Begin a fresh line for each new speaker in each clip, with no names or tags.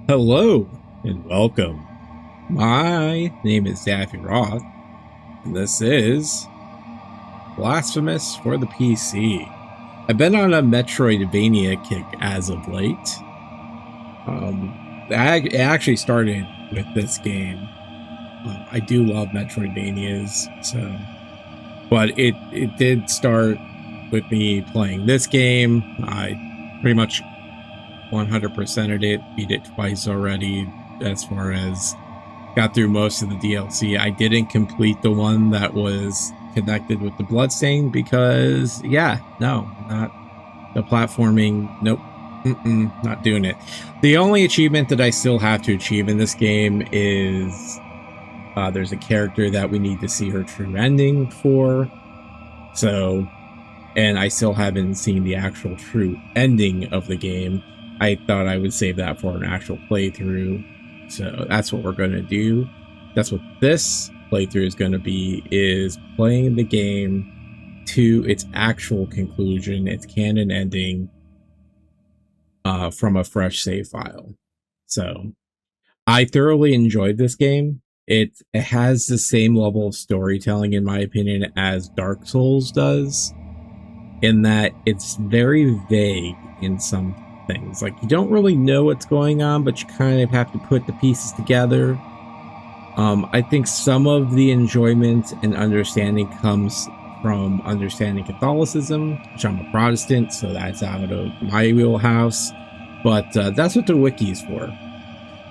Hello and welcome. My name is Daffy Roth, and this is Blasphemous for the PC. I've been on a Metroidvania kick as of late. It actually started with this game. I do love Metroidvanias, but it did start with me playing this game. I pretty much 100%ed it, beat it twice already, as far as got through most of the DLC. I didn't complete the one that was connected with the bloodstain because, yeah, no, not the platforming. Nope, not doing it. The only achievement that I still have to achieve in this game is there's a character that we need to see her true ending for. So, and I still haven't seen the actual true ending of the game. I thought I would save that for an actual playthrough. So that's what we're going to do. That's what this playthrough is going to be, is playing the game to its actual conclusion, its canon ending, from a fresh save file. So I thoroughly enjoyed this game. It has the same level of storytelling, in my opinion, as Dark Souls does, in that it's very vague in some things. Like, you don't really know what's going on, but you kind of have to put the pieces together. I think some of the enjoyment and understanding comes from understanding Catholicism, which I'm a Protestant, so that's out of my wheelhouse. But that's what the wiki is for.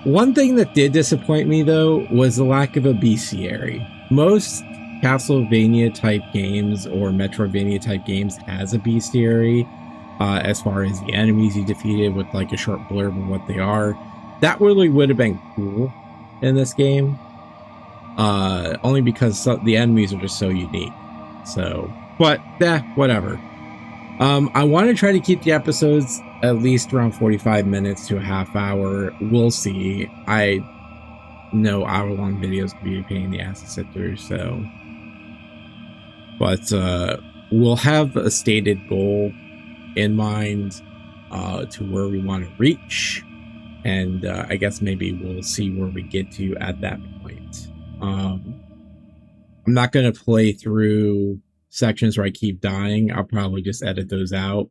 One thing that did disappoint me, though, was the lack of a bestiary. Most Castlevania type games or Metroidvania type games has a bestiary, as far as the enemies you defeated with like a short blurb of what they are. That really would have been cool in this game, only because the enemies are just so unique. So, but whatever. I want to try to keep the episodes at least around 45 minutes to a half hour. We'll see. I know hour-long videos can be a pain in the ass to sit through, so. But we'll have a stated goal in mind to where we want to reach, and I guess maybe we'll see where we get to at that point. I'm not going to play through sections where I keep dying. I'll probably just edit those out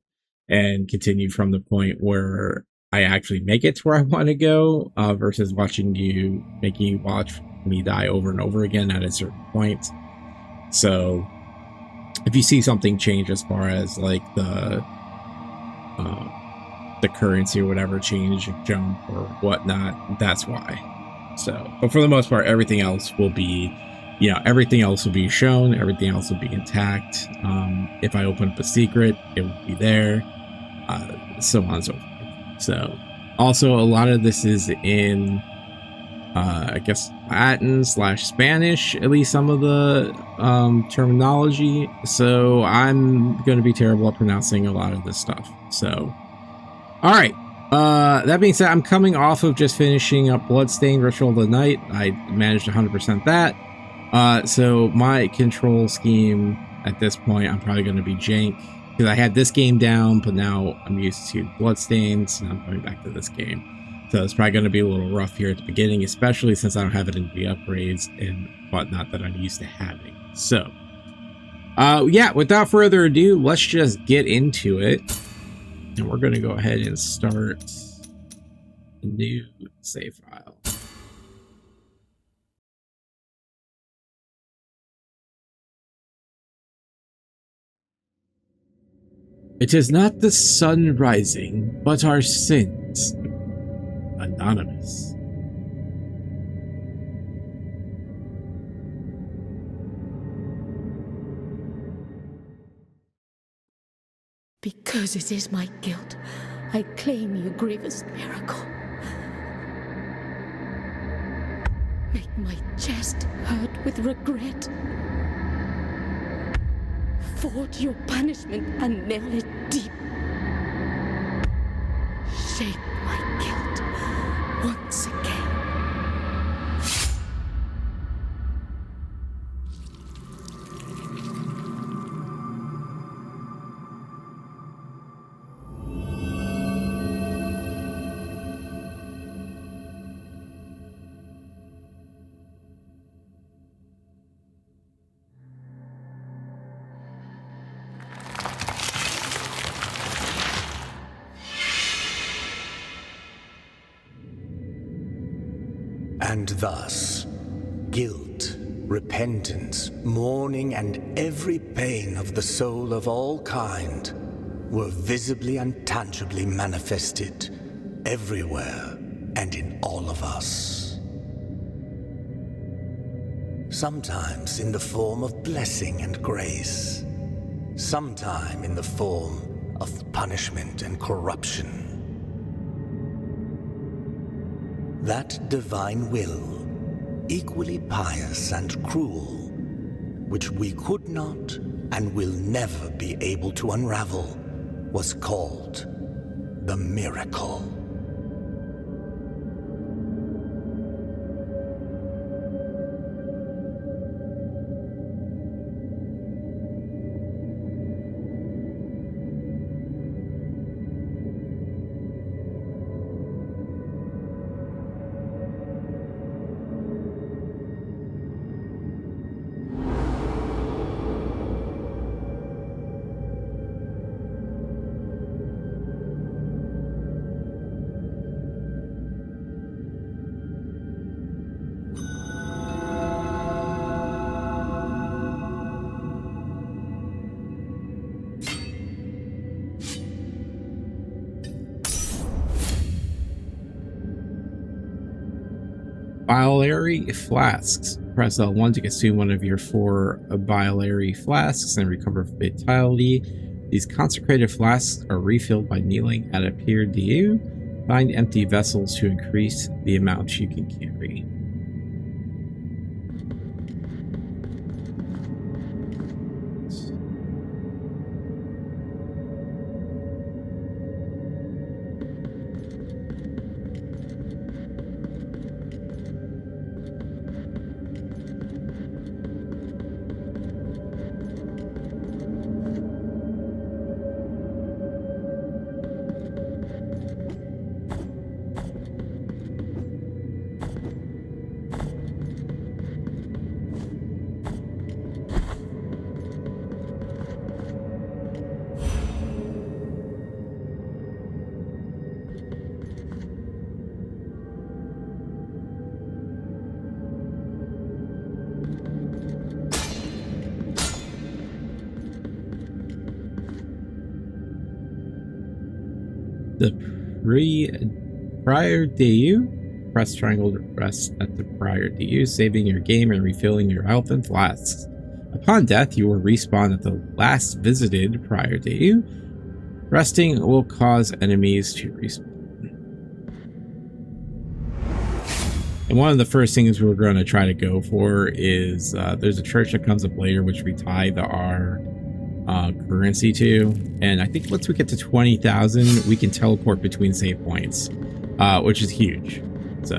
and continue from the point where I actually make it to where I want to go, versus making you watch me die over and over again at a certain point. So if you see something change as far as like the currency or whatever change, jump or whatnot, that's why. So, but for the most part, everything else will be, everything else will be shown, everything else will be intact. If I open up a secret, it will be there, so on and so forth. So, also, a lot of this is in, I guess, Latin/Spanish, at least some of the terminology. So, I'm going to be terrible at pronouncing a lot of this stuff. So, all right. That being said, I'm coming off of just finishing up Bloodstained Ritual of the Night. I managed 100% that. So my control scheme at this point, I'm probably going to be jank, because I had this game down, but now I'm used to Bloodstains, and I'm coming back to this game. So it's probably going to be a little rough here at the beginning, especially since I don't have it in the upgrades and whatnot that I'm used to having. So, yeah, without further ado, let's just get into it. And we're going to go ahead and start a new save file. It is not the sun rising, but our sins. Anonymous.
Because it is my guilt, I claim your grievous miracle. Make my chest hurt with regret. Forge your punishment and nail it deep. Shape my guilt once again.
And thus, guilt, repentance, mourning, and every pain of the soul of all kind were visibly and tangibly manifested everywhere and in all of us. Sometimes in the form of blessing and grace, sometime in the form of punishment and corruption. That divine will, equally pious and cruel, which we could not and will never be able to unravel, was called the miracle.
Biliary flasks. Press L1 to consume one of your 4 biliary flasks and recover vitality. These consecrated flasks are refilled by kneeling at a pier du. Find empty vessels to increase the amount you can carry. The prior du. Press triangle to rest at the prior du, saving your game and refilling your health and flasks. Upon death, you will respawn at the last visited prior du. Resting will cause enemies to respawn. And one of the first things we're going to try to go for is there's a church that comes up later, which we tie our currency to, and I think once we get to 20,000 we can teleport between save points, which is huge. So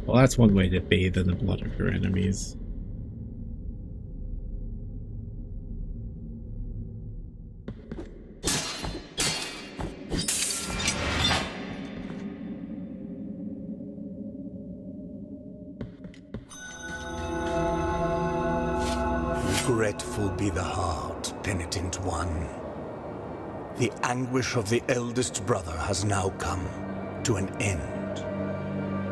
well, that's one way to bathe in the blood of your enemies.
Regretful be the heart, Penitent One. The anguish of the eldest brother has now come to an end.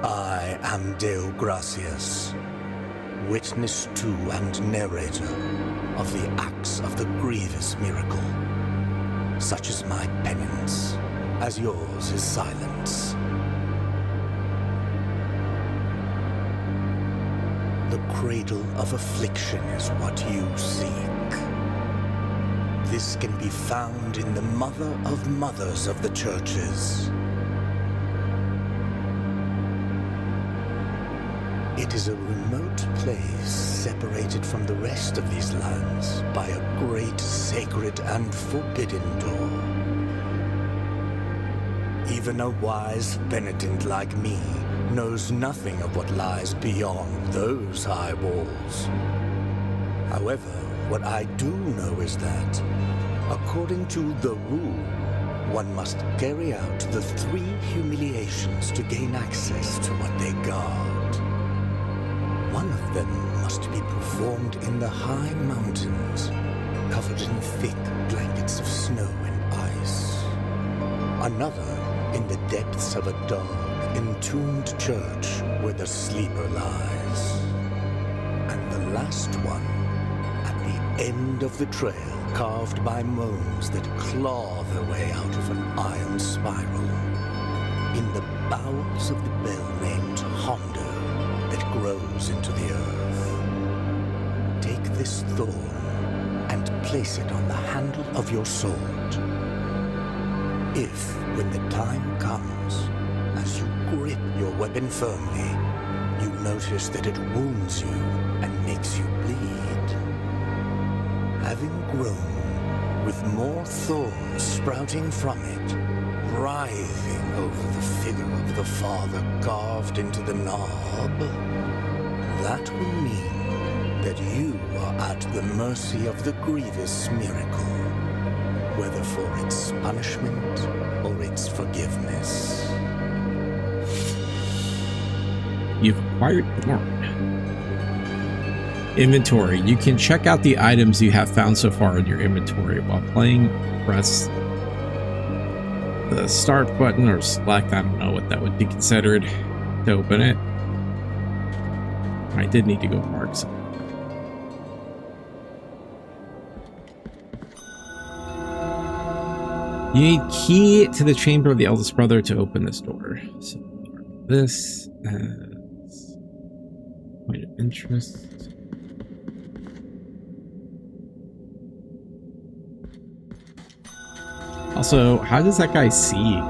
I am Deo Gracias, witness to and narrator of the acts of the grievous miracle. Such is my penance, as yours is silence. The cradle of affliction is what you seek. This can be found in the mother of mothers of the churches. It is a remote place separated from the rest of these lands by a great sacred and forbidden door. Even a wise penitent like me knows nothing of what lies beyond those high walls. However, what I do know is that, according to the rule, one must carry out the 3 humiliations to gain access to what they guard. One of them must be performed in the high mountains, covered in thick blankets of snow and ice. Another in the depths of a dark, entombed church where the sleeper lies. And the last one at the end of the trail, carved by moans that claw their way out of an iron spiral, in the bowels of the bell named Hondo that grows into the earth. Take this thorn and place it on the handle of your sword. If, when the time comes, as you grip your weapon firmly, you notice that it wounds you and makes you bleed, having grown with more thorns sprouting from it, writhing over the figure of the Father carved into the knob, that will mean that you are at the mercy of the grievous miracle, whether for its punishment or its forgiveness.
You've acquired Thorn. Inventory. You can check out the items you have found so far in your inventory. While playing, press the start button or select, I don't know what that would be considered, to open it. I did need to go mark some. You need key to the chamber of the eldest brother to open this door. So this as point of interest. Also, how does that guy see?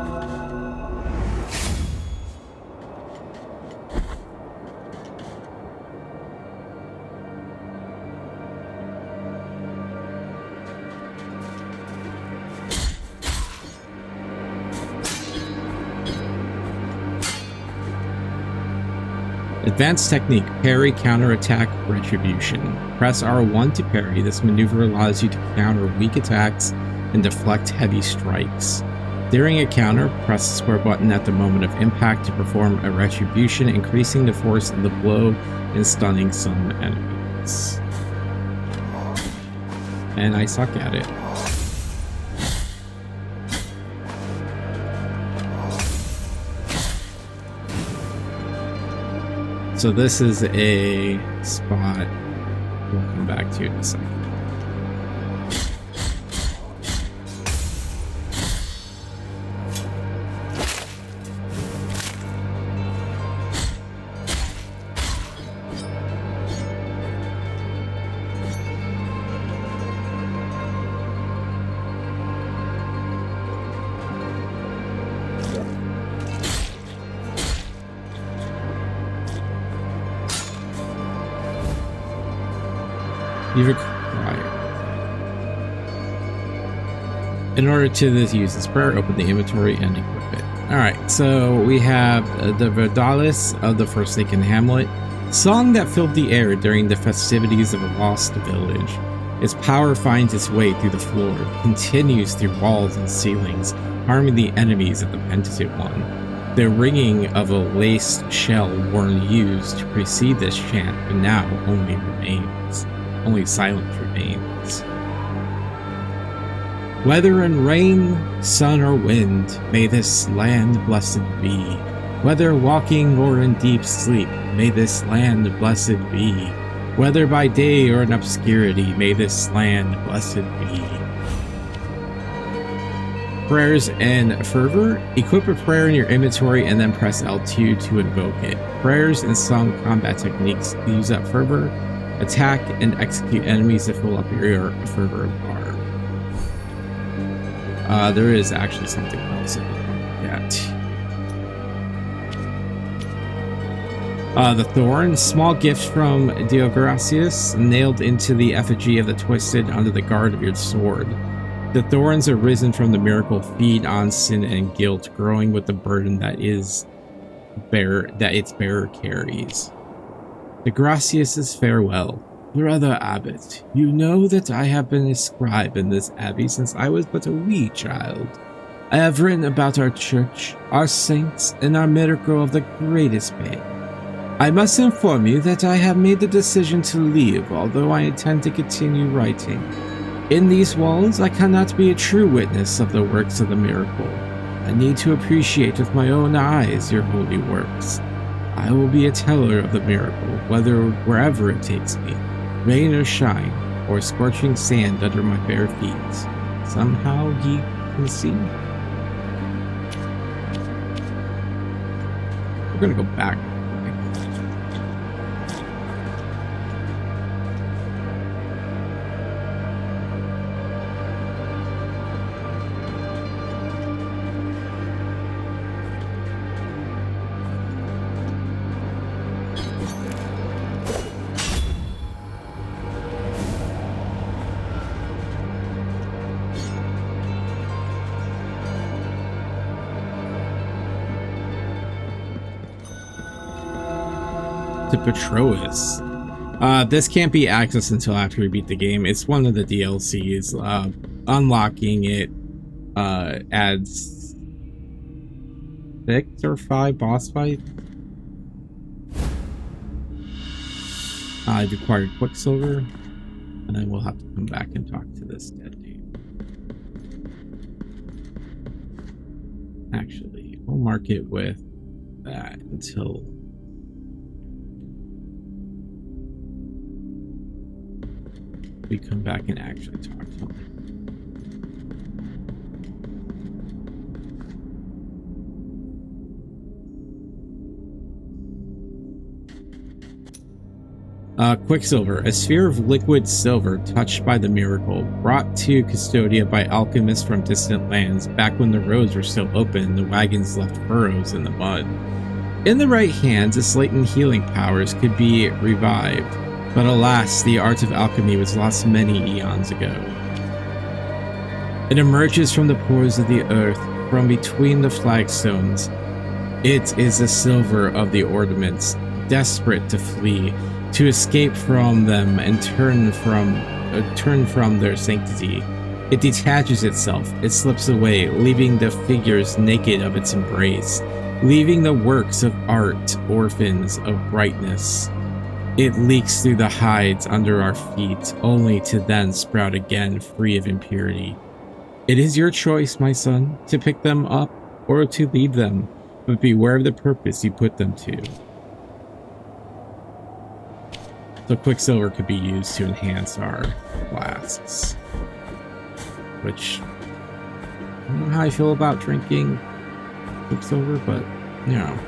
Advanced technique, parry, counterattack, retribution. Press R1 to parry. This maneuver allows you to counter weak attacks and deflect heavy strikes. During a counter, press the square button at the moment of impact to perform a retribution, increasing the force of the blow and stunning some enemies. And I suck at it. So this is a spot we'll come back to in a second. You require. In order to use this prayer, open the inventory and equip it. Alright, so we have the Verdalis of the Forsaken Hamlet, song that filled the air during the festivities of a lost village. Its power finds its way through the floor, continues through walls and ceilings, harming the enemies of the Penitent One. The ringing of a laced shell weren't used to precede this chant, but now only remains. only silence remains. Whether in rain, sun, or wind, may this land blessed be. Whether walking or in deep sleep, may this land blessed be. Whether by day or in obscurity, may this land blessed be. Prayers and fervor. Equip a prayer in your inventory and then press L2 to invoke it. Prayers and sung combat techniques use up fervor. Attack and execute enemies to fill up your fervor bar. There is actually something else I can the thorn, small gift from Deogracias, nailed into the effigy of the twisted under the guard of your sword. The thorns arisen from the miracle feed on sin and guilt, growing with the burden that its bearer carries. The Gracias' farewell. Brother Abbot, you know that I have been a scribe in this abbey since I was but a wee child. I have written about our church, our saints, and our miracle of the greatest pain. I must inform you that I have made the decision to leave, although I intend to continue writing. In these walls, I cannot be a true witness of the works of the miracle. I need to appreciate with my own eyes your holy works. I will be a teller of the miracle, wherever it takes me. Rain or shine, or scorching sand under my bare feet. Somehow he can see. We're gonna go back. To Petroas. This can't be accessed until after we beat the game. It's one of the DLCs. Unlocking it adds 6 or 5 boss fights. I've acquired Quicksilver, and then we'll have to come back and talk to this dead dude. Actually, we'll mark it with that until we come back and actually talk to him. Quicksilver, a sphere of liquid silver touched by the miracle, brought to Custodia by alchemists from distant lands back when the roads were still open and the wagons left furrows in the mud. In the right hands, its latent healing powers could be revived, but alas, the art of alchemy was lost many eons ago. It emerges from the pores of the earth, from between the flagstones. It is the silver of the ornaments, desperate to flee, to escape from them and turn from their sanctity. It detaches itself, it slips away, leaving the figures naked of its embrace, leaving the works of art orphans of brightness. It leaks through the hides under our feet, only to then sprout again free of impurity. It is your choice, my son, to pick them up or to leave them, but beware of the purpose you put them to. So Quicksilver could be used to enhance our flasks, which I don't know how I feel about drinking Quicksilver, but you know.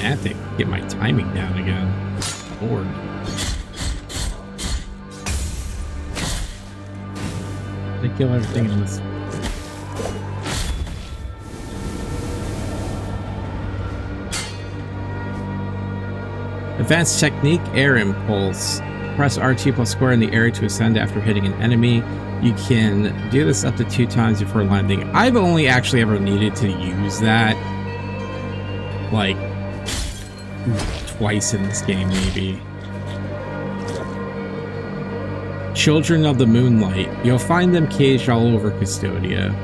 have to get my timing down again. Lord. They kill everything in this. Advanced technique, air impulse. Press RT plus square in the air to ascend after hitting an enemy. You can do this up to 2 times before landing. I've only actually ever needed to use that like twice in this game, maybe. Children of the Moonlight. You'll find them caged all over Custodia.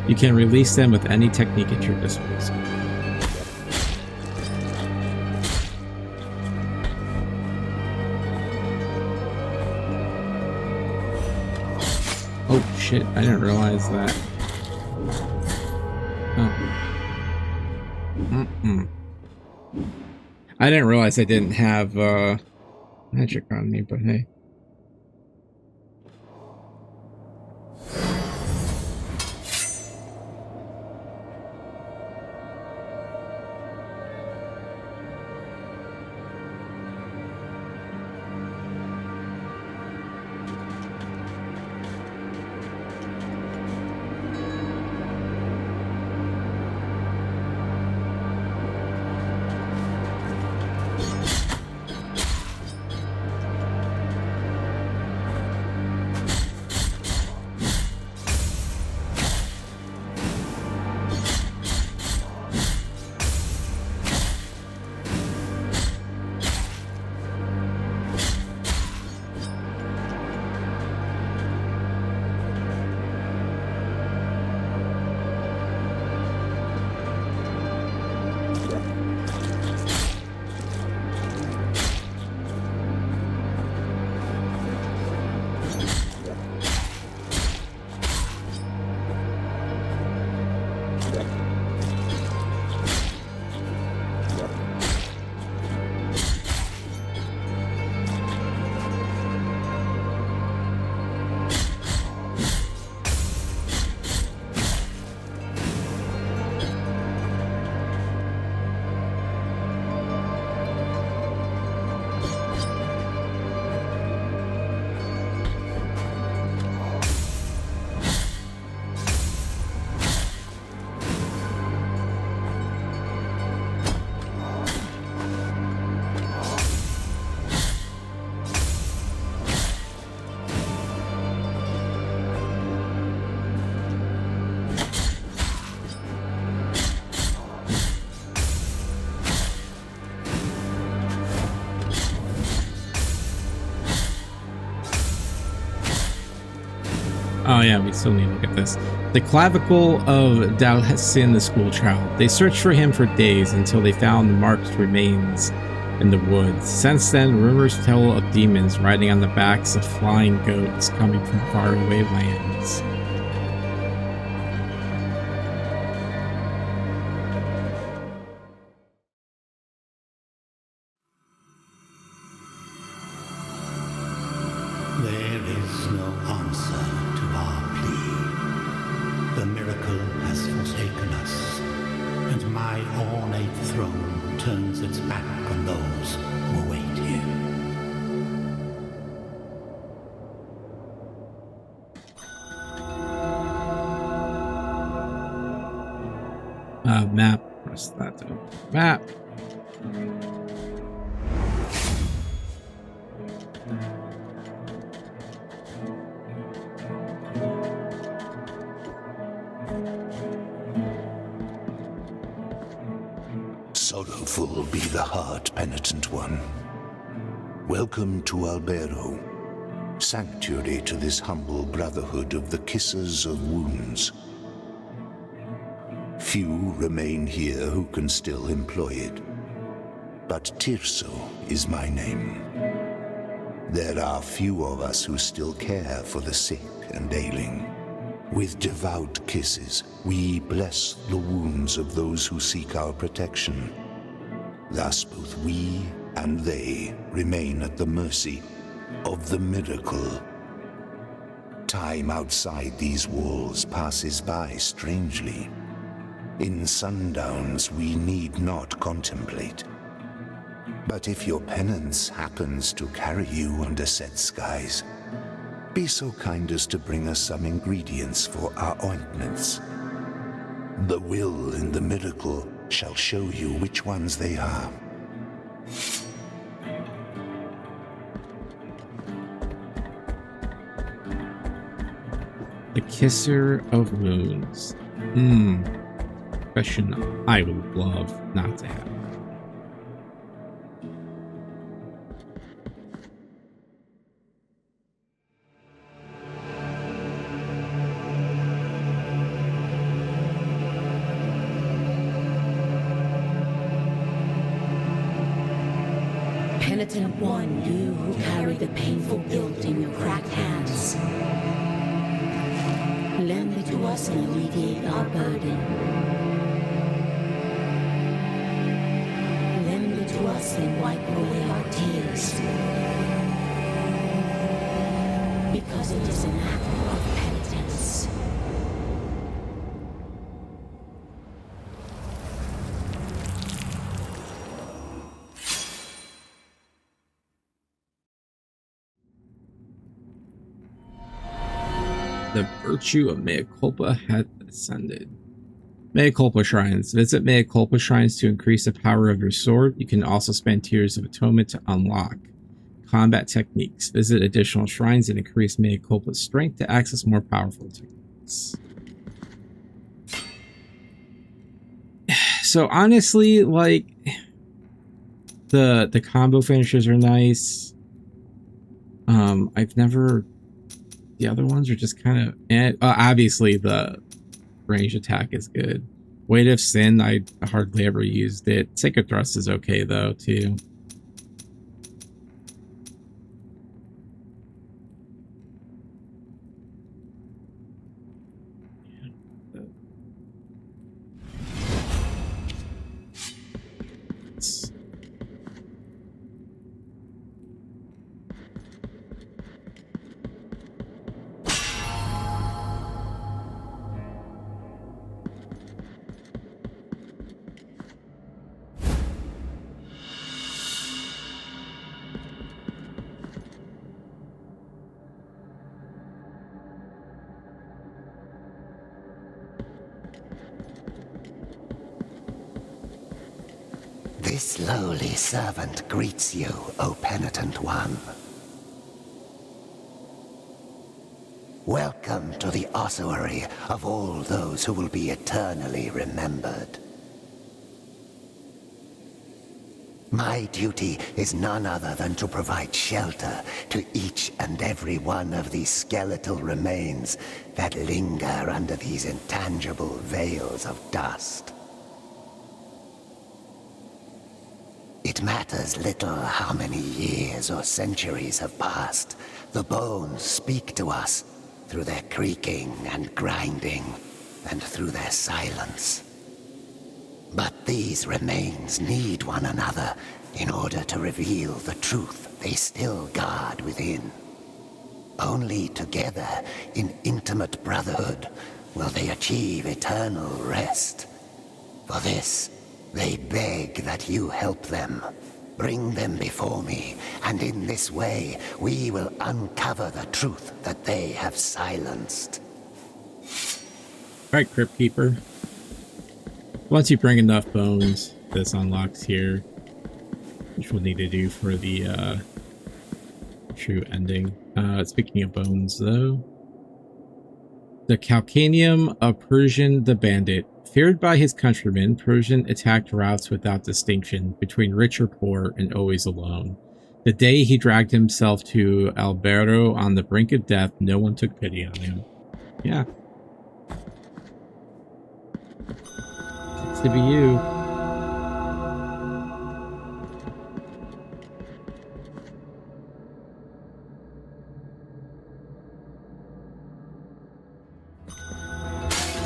You can release them with any technique at your disposal. Oh shit, I didn't realize that. Oh. I didn't realize I didn't have magic on me, but hey. Oh yeah, we still need to look at this. The clavicle of Dalhessin, the school child. They searched for him for days until they found marked remains in the woods. Since then, rumors tell of demons riding on the backs of flying goats coming from faraway lands.
There is no answer to our plea. The miracle has forsaken us, and my ornate throne turns its back on those who await here.
Map. Press that to map.
Sorrowful be the heart, Penitent One. Welcome to Albero, sanctuary to this humble brotherhood of the Kissers of Wounds. Few remain here who can still employ it, but Tirso is my name. There are few of us who still care for the sick and ailing. With devout kisses, we bless the wounds of those who seek our protection. Thus both we and they remain at the mercy of the miracle. Time outside these walls passes by strangely. In sundowns we need not contemplate. But if your penance happens to carry you under set skies, be so kind as to bring us some ingredients for our ointments. The will in the miracle shall show you which ones they are.
The Kisser of Wounds. Question I would love not to have.
Penitent One, you who carry the painful guilt in your cracked hands. Lend it to us and alleviate our burden. Lend it to us and wipe away our tears. Because it is an act of penitence.
The virtue of mea culpa had ascended. Mea culpa shrines. Visit mea culpa shrines to increase the power of your sword. You can also spend tears of atonement to unlock combat techniques. Visit additional shrines and increase mea culpa's strength to access more powerful techniques. So honestly, like the combo finishes are nice. I've never. The other ones are just kind of obviously the range attack is good. Weight of Sin, I hardly ever used it. Sacred Thrust is okay though too.
This lowly servant greets you, O Penitent One. Welcome to the ossuary of all those who will be eternally remembered. My duty is none other than to provide shelter to each and every one of these skeletal remains that linger under these intangible veils of dust. It matters little how many years or centuries have passed. The bones speak to us through their creaking and grinding, and through their silence. But these remains need one another in order to reveal the truth they still guard within. Only together, in intimate brotherhood, will they achieve eternal rest. For this, they beg that you help them. Bring them before me, and in this way, we will uncover the truth that they have silenced.
Alright, Crypt Keeper. Once you bring enough bones, this unlocks here, which we'll need to do for the true ending. Speaking of bones, though, the Calcanium of Persian the Bandit. Feared by his countrymen, Persian attacked routes without distinction between rich or poor and always alone. The day he dragged himself to Alberto on the brink of death, no one took pity on him. Yeah. It's to be you.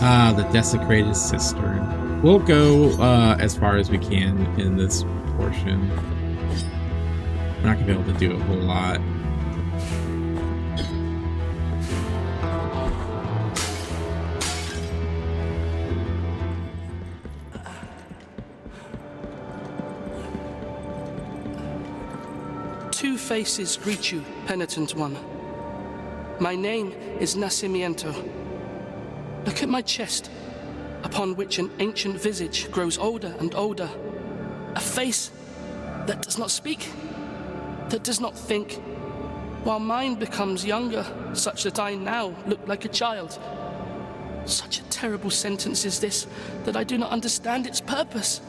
Ah, the desecrated cistern. We'll go as far as we can in this portion. We're not gonna be able to do a whole lot.
faces greet you, Penitent One. My name is Nacimiento. Look at my chest, upon which an ancient visage grows older and older. A face that does not speak, that does not think, while mine becomes younger, such that I now look like a child. Such a terrible sentence is this, that I do not understand its purpose.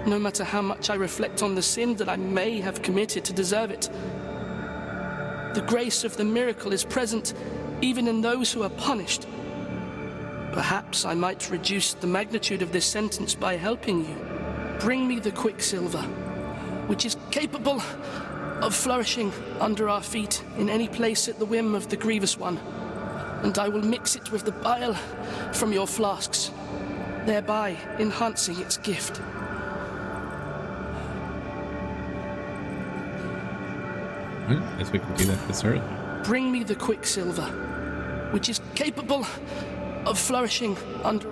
No matter how much I reflect on the sin that I may have committed to deserve it, the grace of the miracle is present even in those who are punished. Perhaps I might reduce the magnitude of this sentence by helping you. Bring me the quicksilver, which is capable of flourishing under our feet in any place at the whim of the Grievous One, and I will mix it with the bile from your flasks, thereby enhancing its gift.
I guess we can do that this early.
Bring me the quicksilver, which is capable of flourishing under...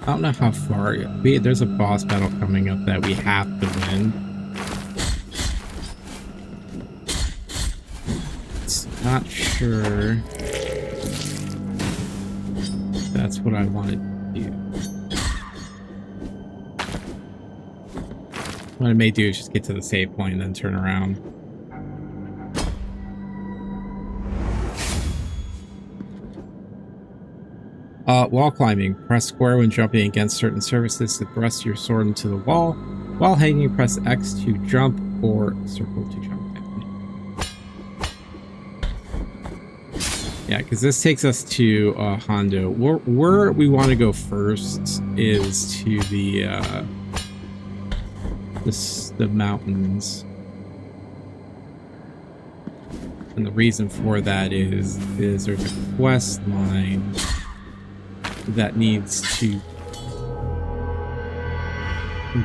I don't know how far there's a boss battle coming up that we have to win. Not sure that's what I wanted to do. What I may do is just get to the save point and then turn around. Wall climbing. Press square when jumping against certain surfaces to thrust your sword into the wall. While hanging, press X to jump or circle to jump down. Yeah, because this takes us to Hondo. Where we want to go first is to the mountains. And the reason for that is there's a quest line that needs to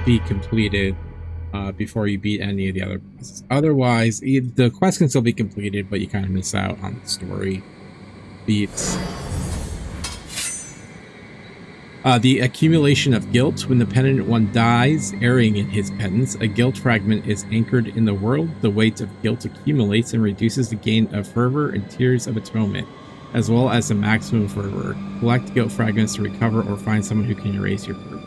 be completed before you beat any of the other bosses. Otherwise, the quest can still be completed, but you kind of miss out on the story beats. The accumulation of guilt. When the Penitent One dies, erring in his penance, a guilt fragment is anchored in the world. The weight of guilt accumulates and reduces the gain of fervor and tears of atonement, as well as the maximum fervor. Collect guilt fragments to recover or find someone who can erase your fervor.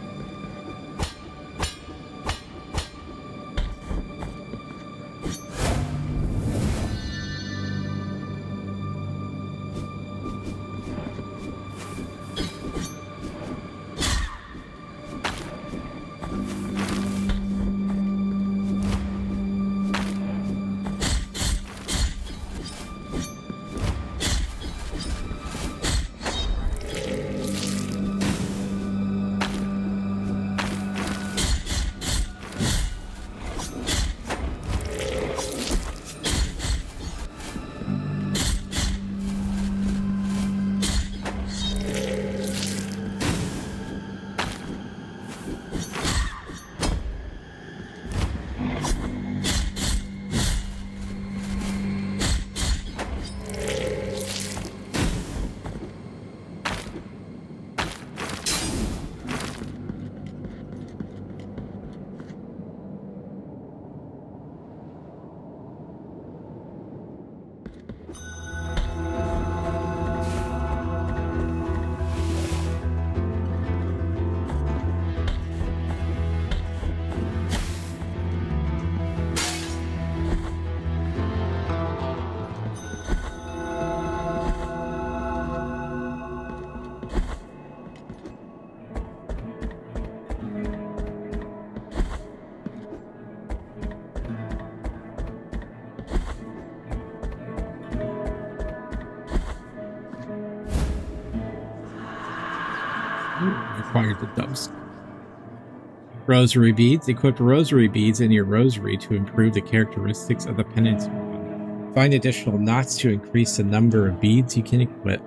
Acquired the doves. Rosary beads. Equip rosary beads in your rosary to improve the characteristics of the Penitent One. Find additional knots to increase the number of beads you can equip.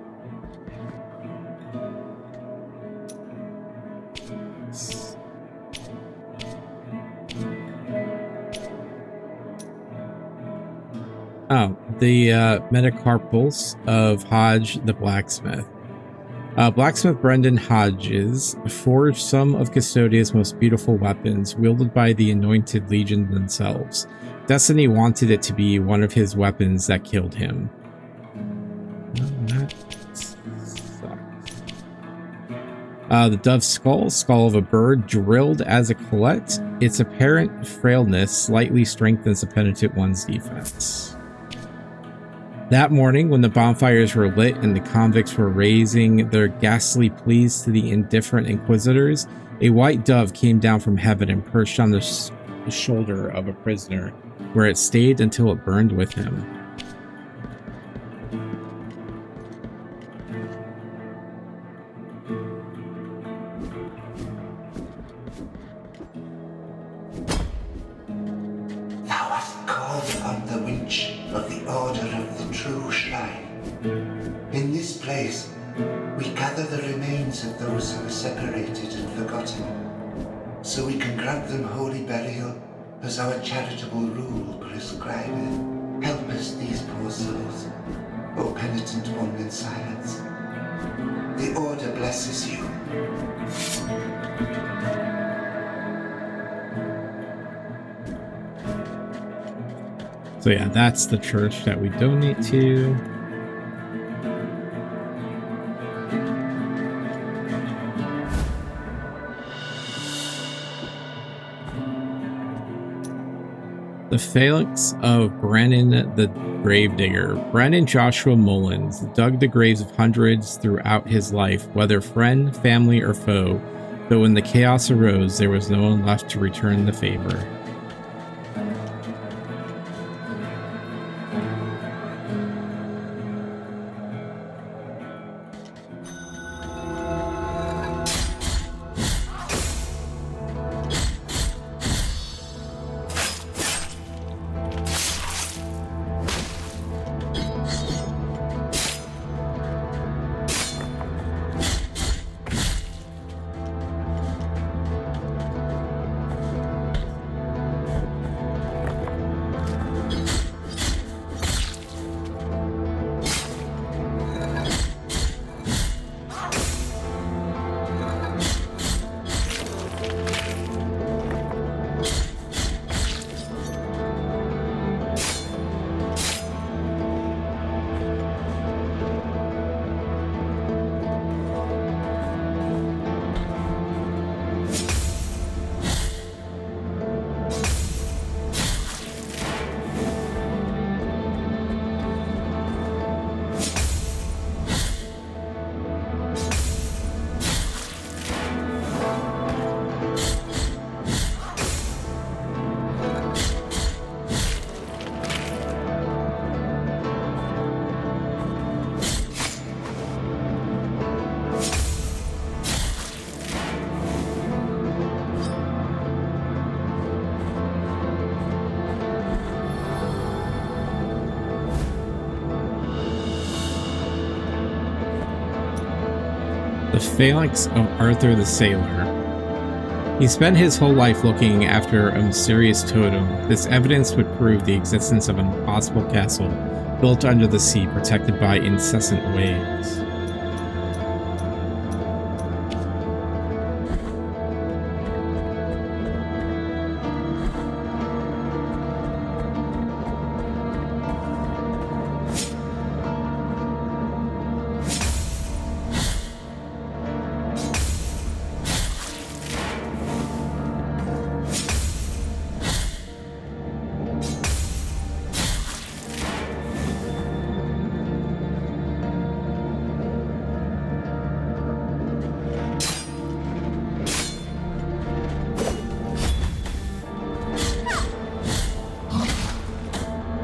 Oh, the metacarpals of Hodge the Blacksmith. Blacksmith Brendan Hodges forged some of Custodia's most beautiful weapons, wielded by the Anointed Legion themselves. Destiny wanted it to be one of his weapons that killed him. That sucks. The Dove's Skull, skull of a bird, drilled as a collet. Its apparent frailness slightly strengthens the Penitent One's defense. That morning, when the bonfires were lit and the convicts were raising their ghastly pleas to the indifferent inquisitors, a white dove came down from heaven and perched on the shoulder of a prisoner, where it stayed until it burned with him.
Thou hast called upon the winch of the Order of the True Shrine. In this place, we gather the remains of those who were separated and forgotten, so we can grant them holy burial as our charitable rule prescribeth. Help us these poor souls, O Penitent One in silence. The Order blesses you.
So yeah, that's the church that we donate to. The Phalanx of Brennan the Gravedigger. Brennan Joshua Mullins dug the graves of hundreds throughout his life, whether friend, family, or foe, but when the chaos arose, there was no one left to return the favor. The Phalanx of Arthur the Sailor. He spent his whole life looking after a mysterious totem. This evidence would prove the existence of an impossible castle built under the sea, protected by incessant waves.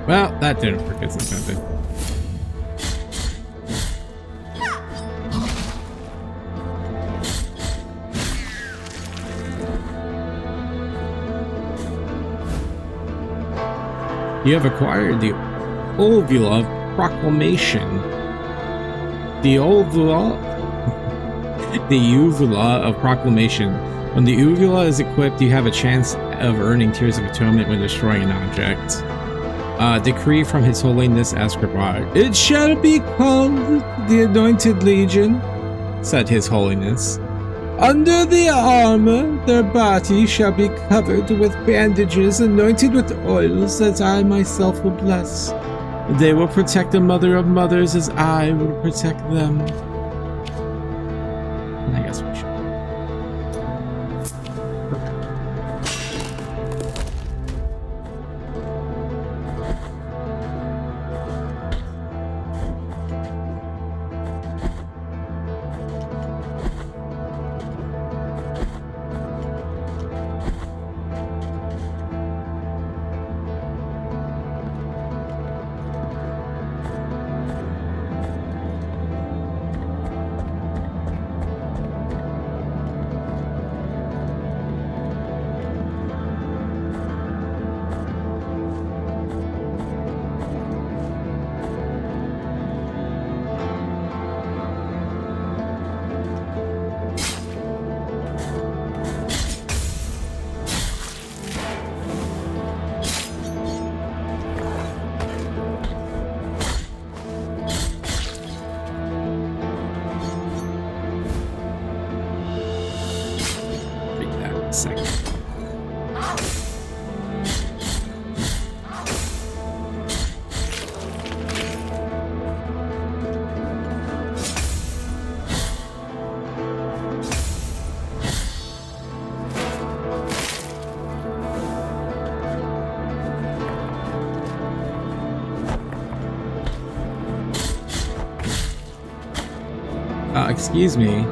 Well, that didn't work as intended. You have acquired the Uvula of Proclamation. The Uvula of Proclamation. When the Uvula is equipped, you have a chance of earning Tears of Atonement when destroying an object. Decree from His Holiness Escribá. It shall be called the Anointed Legion, said His Holiness. Under the armor, their body shall be covered with bandages, anointed with oils that I myself will bless. They will protect the Mother of Mothers as I will protect them. And I guess we should. Excuse me.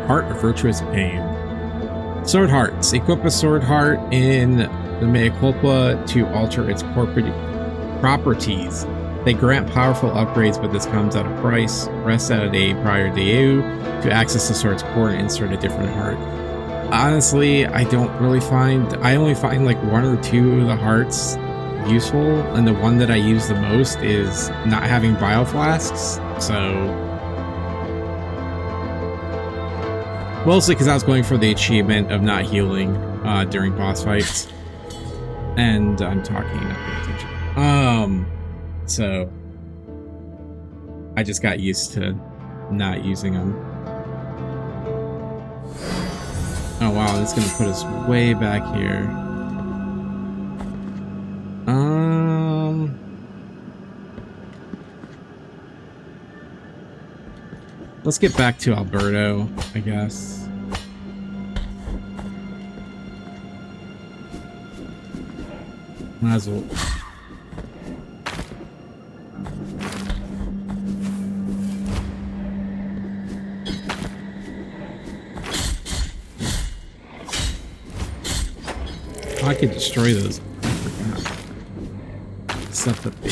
Heart of Virtuous Pain. Sword Hearts. Equip a Sword Heart in the Mea Culpa to alter its properties. They grant powerful upgrades, but this comes at a price. Rest at a prior deu to access the sword's core and insert a different heart. Honestly, I only find like one or two of the hearts useful, and the one that I use the most is not having bioflasks, so mostly because I was going for the achievement of not healing during boss fights. And I'm talking, not paying attention. So I just got used to not using them. Oh wow, that's gonna put us way back here. Let's get back to Alberto, I guess. Might as well. I could destroy those. I forgot. Except that they.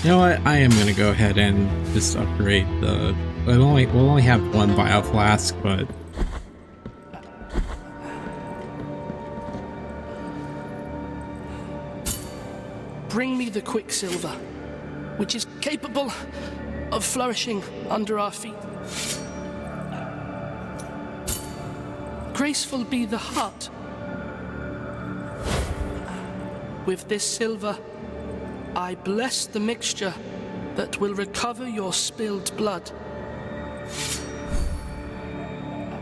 You know what? I am gonna go ahead and just upgrade the. We'll only have one bio flask, but
bring me the quicksilver, which is capable of flourishing under our feet. Graceful be the heart. With this silver, I bless the mixture that will recover your spilled blood.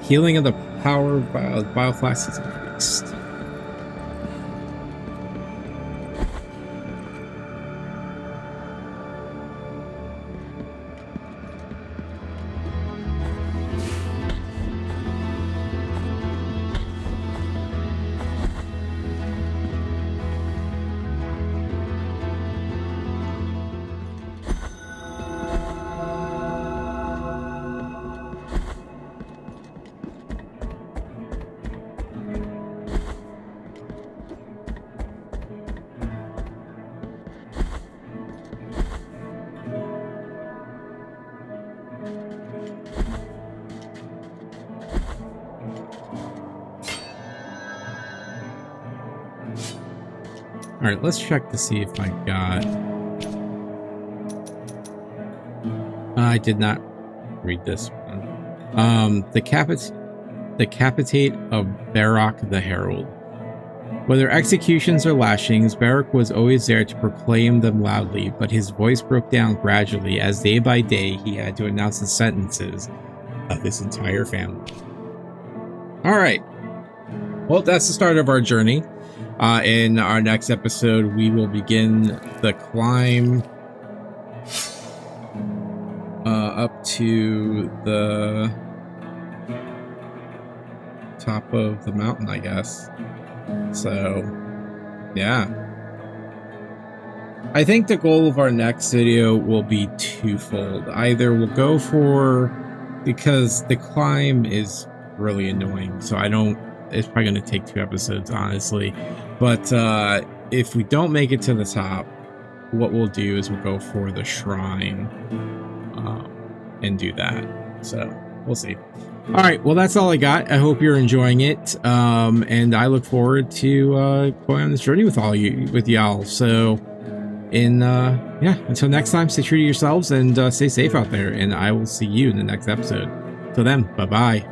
healing of the power of bio flask is increased. All right, let's check to see if I got... I did not read this one. Decapitate of Barak the Herald. Whether executions or lashings, Barak was always there to proclaim them loudly, but his voice broke down gradually as day by day he had to announce the sentences of his entire family. All right. Well, that's the start of our journey. In our next episode, we will begin the climb up to the top of the mountain, I guess. So, yeah. I think the goal of our next video will be twofold. Either we'll go for, because the climb is really annoying, so it's probably going to take 2 episodes, honestly. But if we don't make it to the top, what we'll do is we'll go for the shrine and do that. So we'll see. All right, well, that's all I got. I hope you're enjoying it, and I look forward to going on this journey with y'all. So, until next time, stay true to yourselves and stay safe out there. And I will see you in the next episode. Till then, bye bye.